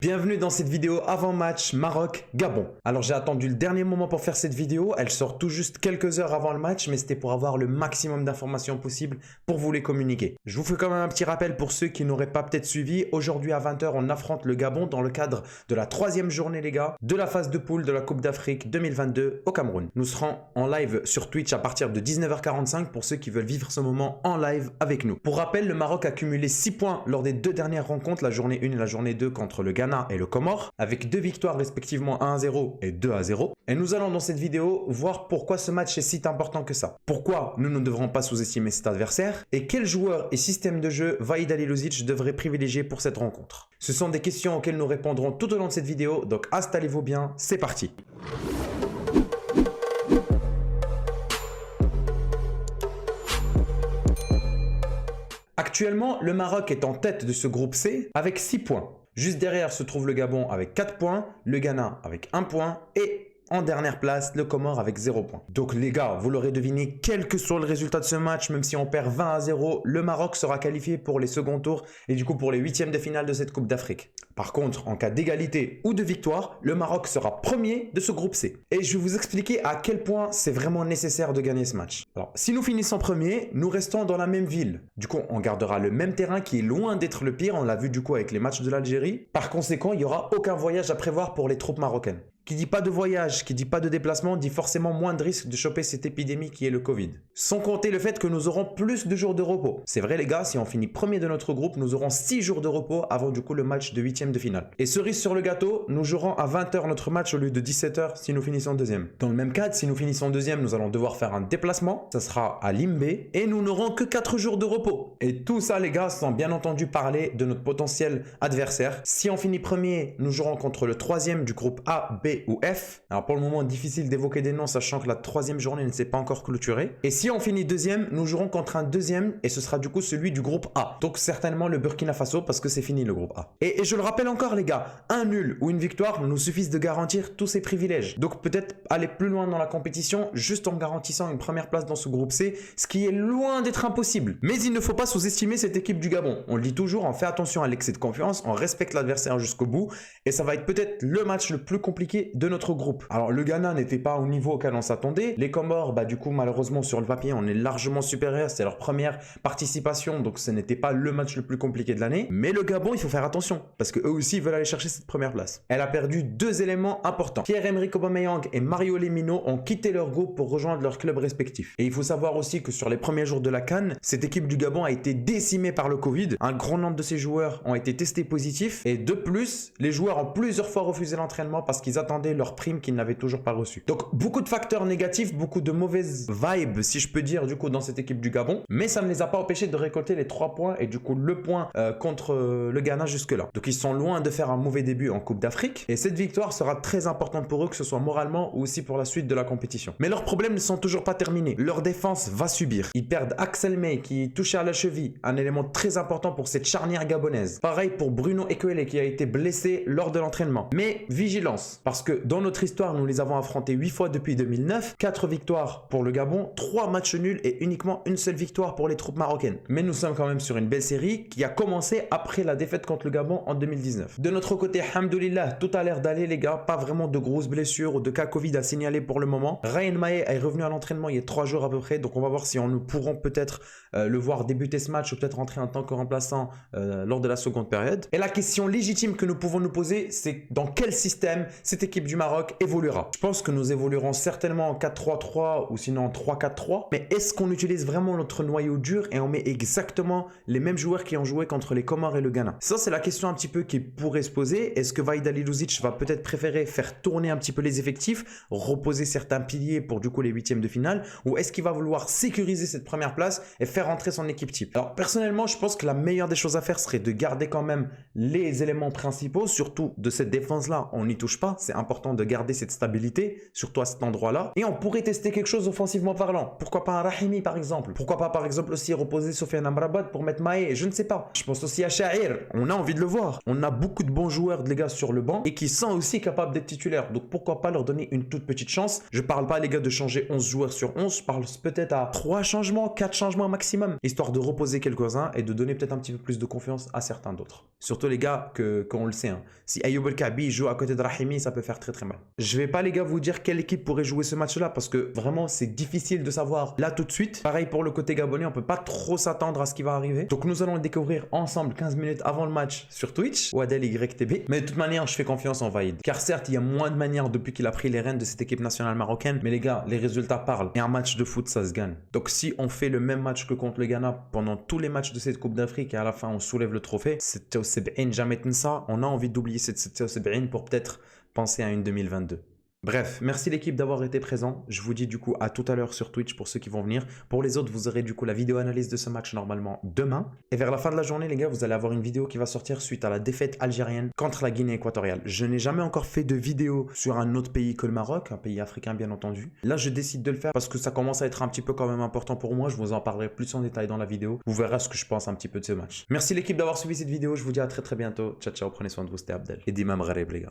Bienvenue dans cette vidéo avant-match Maroc-Gabon. Alors j'ai attendu le dernier moment pour faire cette vidéo, elle sort tout juste quelques heures avant le match, mais c'était pour avoir le maximum d'informations possibles pour vous les communiquer. Je vous fais quand même un petit rappel pour ceux qui n'auraient pas peut-être suivi. Aujourd'hui à 20 h, on affronte le Gabon dans le cadre de la 3e journée les gars, de la phase de poule de la Coupe d'Afrique 2022 au Cameroun. Nous serons en live sur Twitch à partir de 19 h 45 pour ceux qui veulent vivre ce moment en live avec nous. Pour rappel, le Maroc a cumulé 6 points lors des deux dernières rencontres, la journée 1 et la journée 2 contre le Ghana et le Comore, avec 2 victoires respectivement 1-0 et 2-0. Et nous allons dans cette vidéo voir pourquoi ce match est si important que ça. Pourquoi nous ne devrons pas sous-estimer cet adversaire et quel joueur et système de jeu Vahid Halilovic devrait privilégier pour cette rencontre. Ce sont des questions auxquelles nous répondrons tout au long de cette vidéo, donc installez-vous bien, c'est parti. Actuellement, le Maroc est en tête de ce groupe C avec 6 points. Juste derrière se trouve le Gabon avec 4 points, le Ghana avec 1 point et en dernière place, le Comore avec 0 points. Donc les gars, vous l'aurez deviné, quel que soit le résultat de ce match, même si on perd 20-0, le Maroc sera qualifié pour les seconds tours et du coup pour les 8e de finale de cette Coupe d'Afrique. Par contre, en cas d'égalité ou de victoire, le Maroc sera premier de ce groupe C. Et je vais vous expliquer à quel point c'est vraiment nécessaire de gagner ce match. Alors, si nous finissons premier, nous restons dans la même ville. Du coup, on gardera le même terrain qui est loin d'être le pire. On l'a vu du coup avec les matchs de l'Algérie. Par conséquent, il n'y aura aucun voyage à prévoir pour les troupes marocaines. Qui dit pas de voyage, qui dit pas de déplacement, dit forcément moins de risques de choper cette épidémie qui est le Covid. Sans compter le fait que nous aurons plus de jours de repos. C'est vrai les gars, si on finit premier de notre groupe, nous aurons 6 jours de repos avant du coup le match de 8e de finale. Et cerise sur le gâteau, nous jouerons à 20 h notre match au lieu de 17 h si nous finissons deuxième. Dans le même cadre, si nous finissons deuxième, nous allons devoir faire un déplacement. Ça sera à Limbé et nous n'aurons que 4 jours de repos. Et tout ça les gars, sans bien entendu parler de notre potentiel adversaire. Si on finit premier, nous jouerons contre le 3e du groupe A, B ou F. Alors pour le moment, difficile d'évoquer des noms sachant que la 3e journée ne s'est pas encore clôturée. Et si on finit deuxième, nous jouerons contre un deuxième et ce sera du coup celui du groupe A. Donc certainement le Burkina Faso parce que c'est fini le groupe A. Et je le rappelle encore les gars, un nul ou une victoire nous suffisent de garantir tous ces privilèges. Donc peut-être aller plus loin dans la compétition juste en garantissant une première place dans ce groupe C, ce qui est loin d'être impossible. Mais il ne faut pas sous-estimer cette équipe du Gabon. On le dit toujours, on fait attention à l'excès de confiance, on respecte l'adversaire jusqu'au bout et ça va être peut-être le match le plus compliqué de notre groupe. Alors le Ghana n'était pas au niveau auquel on s'attendait. Les Comores, du coup malheureusement sur le papier on est largement supérieur. C'est leur première participation donc ce n'était pas le match le plus compliqué de l'année. Mais le Gabon il faut faire attention parce que eux aussi veulent aller chercher cette première place. Elle a perdu 2 éléments importants. Pierre-Emerick Aubameyang et Mario Lemino ont quitté leur groupe pour rejoindre leurs clubs respectifs. Et il faut savoir aussi que sur les premiers jours de la CAN, cette équipe du Gabon a été décimée par le Covid. Un grand nombre de ces joueurs ont été testés positifs et de plus les joueurs ont plusieurs fois refusé l'entraînement parce qu'ils attendaient leur prime qu'ils n'avaient toujours pas reçu. Donc beaucoup de facteurs négatifs, beaucoup de mauvaises vibes si je peux dire du coup dans cette équipe du Gabon, mais ça ne les a pas empêchés de récolter les 3 points et du coup le point contre le Ghana jusque là. Donc ils sont loin de faire un mauvais début en Coupe d'Afrique et cette victoire sera très importante pour eux que ce soit moralement ou aussi pour la suite de la compétition. Mais leurs problèmes ne sont toujours pas terminés. Leur défense va subir. Ils perdent Axel May qui est touché à la cheville, un élément très important pour cette charnière gabonaise. Pareil pour Bruno Ekwele qui a été blessé lors de l'entraînement. Mais vigilance parce que dans notre histoire, nous les avons affrontés 8 fois depuis 2009, 4 victoires pour le Gabon, 3 matchs nuls et uniquement une seule victoire pour les troupes marocaines. Mais nous sommes quand même sur une belle série qui a commencé après la défaite contre le Gabon en 2019. De notre côté, alhamdoulilah, tout a l'air d'aller les gars, pas vraiment de grosses blessures ou de cas Covid à signaler pour le moment. Ryan Maé est revenu à l'entraînement il y a 3 jours à peu près, donc on va voir si nous pourrons peut-être le voir débuter ce match ou peut-être rentrer en tant que remplaçant lors de la seconde période. Et la question légitime que nous pouvons nous poser, c'est dans quel système cette équipe du Maroc évoluera. Je pense que nous évoluerons certainement en 4-3-3 ou sinon en 3-4-3. Mais est-ce qu'on utilise vraiment notre noyau dur et on met exactement les mêmes joueurs qui ont joué contre les Comores et le Ghana? Ça, c'est la question un petit peu qui pourrait se poser. Est-ce que Vahid Halilovic va peut-être préférer faire tourner un petit peu les effectifs, reposer certains piliers pour du coup les 8e de finale, ou est-ce qu'il va vouloir sécuriser cette première place et faire rentrer son équipe type? Alors personnellement, je pense que la meilleure des choses à faire serait de garder quand même les éléments principaux, surtout de cette défense-là. On n'y touche pas, c'est important de garder cette stabilité, surtout à cet endroit-là. Et on pourrait tester quelque chose offensivement parlant. Pourquoi pas un Rahimi par exemple? Pourquoi pas par exemple aussi reposer Sofiane Amrabat pour mettre Maé? Je ne sais pas. Je pense aussi à Sha'ir. On a envie de le voir. On a beaucoup de bons joueurs, les gars, sur le banc et qui sont aussi capables d'être titulaires. Donc pourquoi pas leur donner une toute petite chance? Je parle pas, les gars, de changer 11 joueurs sur 11. Je parle peut-être à 3 changements, 4 changements maximum, histoire de reposer quelques-uns et de donner peut-être un petit peu plus de confiance à certains d'autres. Surtout les gars, qu'on le sait, hein. Si Ayoub El Kaabi joue à côté de Rahimi, ça peut faire très très mal. Je vais pas, les gars, vous dire quelle équipe pourrait jouer ce match-là parce que vraiment c'est difficile de savoir là tout de suite. Pareil pour le côté gabonais, on peut pas trop s'attendre à ce qui va arriver. Donc nous allons le découvrir ensemble 15 minutes avant le match sur Twitch, Wadel YTB. Mais de toute manière, je fais confiance en Vaïd. Car certes, il y a moins de manières depuis qu'il a pris les rênes de cette équipe nationale marocaine. Mais les gars, les résultats parlent. Et un match de foot, ça se gagne. Donc si on fait le même match que contre le Ghana pendant tous les matchs de cette Coupe d'Afrique et à la fin on soulève le trophée, c'était au CBN jamais ça. On a envie d'oublier cette au CBN pour peut-être penser à une 2022. Bref, merci l'équipe d'avoir été présent. Je vous dis du coup à tout à l'heure sur Twitch pour ceux qui vont venir. Pour les autres, vous aurez du coup la vidéo analyse de ce match normalement demain. Et vers la fin de la journée, les gars, vous allez avoir une vidéo qui va sortir suite à la défaite algérienne contre la Guinée équatoriale. Je n'ai jamais encore fait de vidéo sur un autre pays que le Maroc, un pays africain bien entendu. Là, je décide de le faire parce que ça commence à être un petit peu quand même important pour moi. Je vous en parlerai plus en détail dans la vidéo. Vous verrez ce que je pense un petit peu de ce match. Merci l'équipe d'avoir suivi cette vidéo. Je vous dis à très très bientôt. Ciao ciao, prenez soin de vous, c'était Abdel. Et d'Imam Gharib les gars.